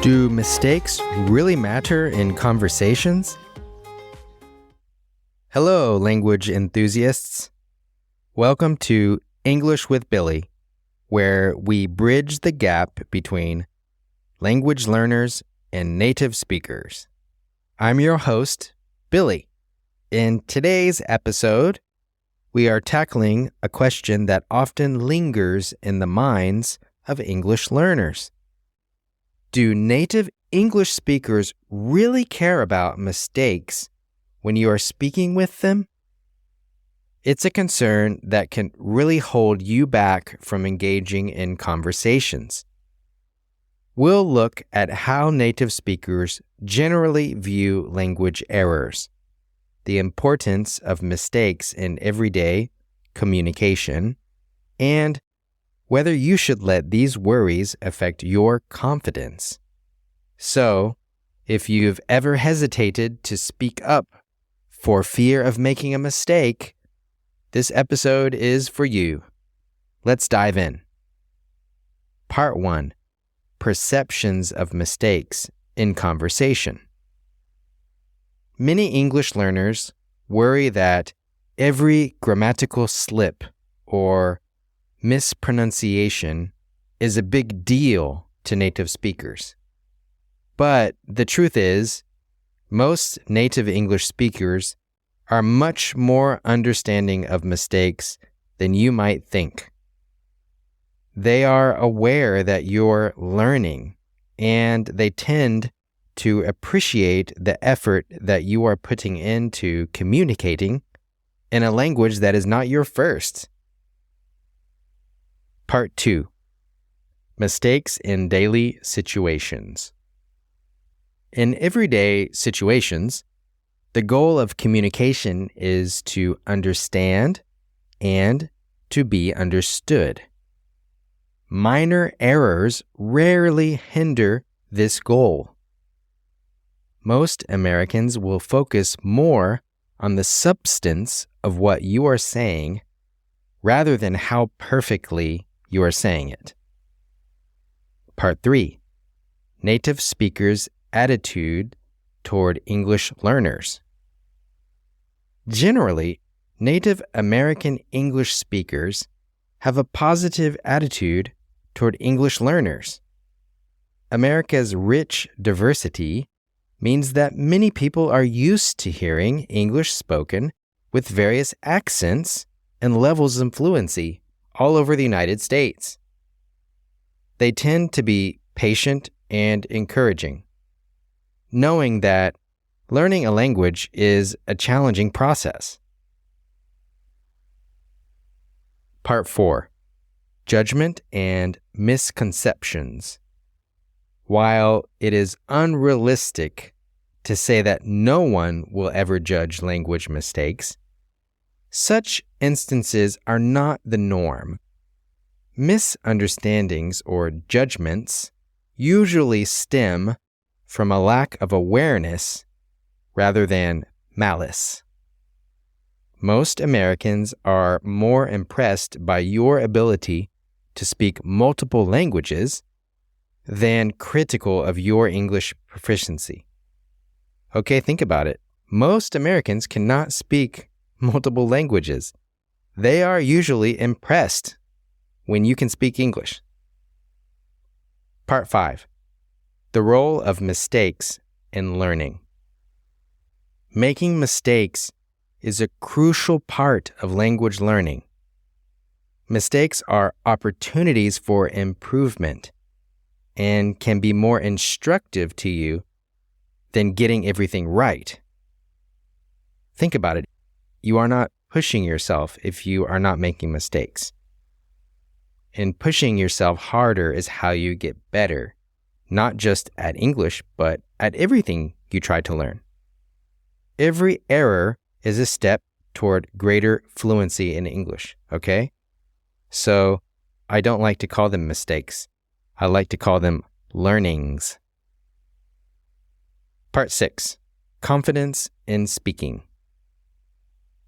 Do mistakes really matter in conversations? Hello, language enthusiasts. Welcome to English with Billy, where we bridge the gap between language learners and native speakers. I'm your host, Billy. In today's episode, we are tackling a question that often lingers in the minds of English learners. Do native English speakers really care about mistakes when you are speaking with them? It's a concern that can really hold you back from engaging in conversations. We'll look at how native speakers generally view language errors, the importance of mistakes in everyday communication, and whether you should let these worries affect your confidence. So, if you've ever hesitated to speak up for fear of making a mistake, this episode is for you. Let's dive in. Part 1. Perceptions of mistakes in conversation. Many English learners worry that every grammatical slip or mispronunciation is a big deal to native speakers. But the truth is, most native English speakers are much more understanding of mistakes than you might think. They are aware that you're learning, and they tend to appreciate the effort that you are putting into communicating in a language that is not your first. Part 2. Mistakes in daily situations. In everyday situations, the goal of communication is to understand and to be understood. Minor errors rarely hinder this goal. Most Americans will focus more on the substance of what you are saying rather than how perfectly you are saying it. Part 3. Native speakers' attitude toward English learners. Generally, native American English speakers have a positive attitude toward English learners. America's rich diversity means that many people are used to hearing English spoken with various accents and levels of fluency all over the United States. They tend to be patient and encouraging, knowing that learning a language is a challenging process. Part 4. Judgment and misconceptions. While it is unrealistic to say that no one will ever judge language mistakes, such instances are not the norm. Misunderstandings or judgments usually stem from a lack of awareness rather than malice. Most Americans are more impressed by your ability to speak multiple languages than critical of your English proficiency. Okay, think about it. Most Americans cannot speak multiple languages. They are usually impressed when you can speak English. Part 5. The role of mistakes in learning. Making mistakes is a crucial part of language learning. Mistakes are opportunities for improvement and can be more instructive to you than getting everything right. Think about it. You are not pushing yourself if you are not making mistakes. And pushing yourself harder is how you get better, not just at English, but at everything you try to learn. Every error is a step toward greater fluency in English, okay? So I don't like to call them mistakes. I like to call them learnings. Part 6. Confidence in speaking.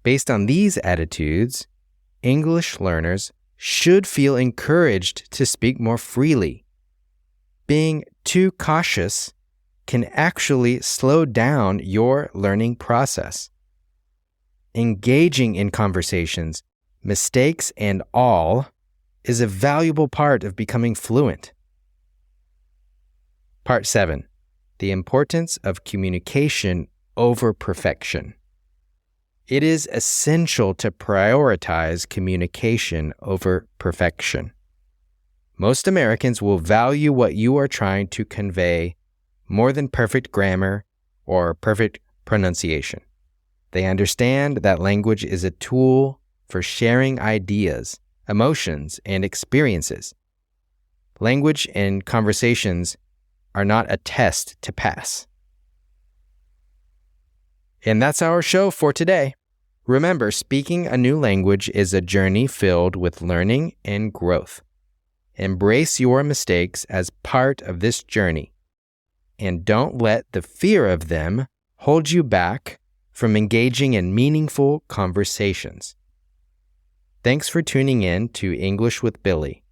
Based on these attitudes, English learners should feel encouraged to speak more freely. being too cautious can actually slow down your learning process. Engaging in conversations, mistakes and all, is a valuable part of becoming fluent. Part 7. The importance of communication over perfection. It is essential to prioritize communication over perfection. Most Americans will value what you are trying to convey more than perfect grammar or perfect pronunciation. They understand that language is a tool for sharing ideas, emotions, and experiences. Language and conversations are not a test to pass. And that's our show for today. Remember, speaking a new language is a journey filled with learning and growth. Embrace your mistakes as part of this journey, and don't let the fear of them hold you back from engaging in meaningful conversations. Thanks for tuning in to English with Billy.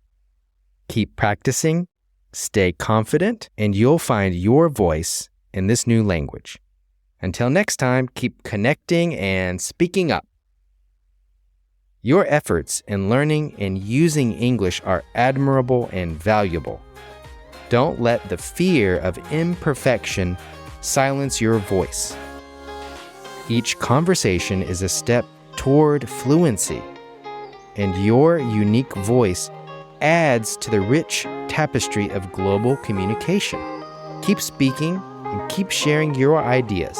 Keep practicing, stay confident, and you'll find your voice in this new language. Until next time, keep connecting and speaking up. Your efforts in learning and using English are admirable and valuable. Don't let the fear of imperfection silence your voice. Each conversation is a step toward fluency, and your unique voice adds to the rich tapestry of global communication. Keep speaking and keep sharing your ideas.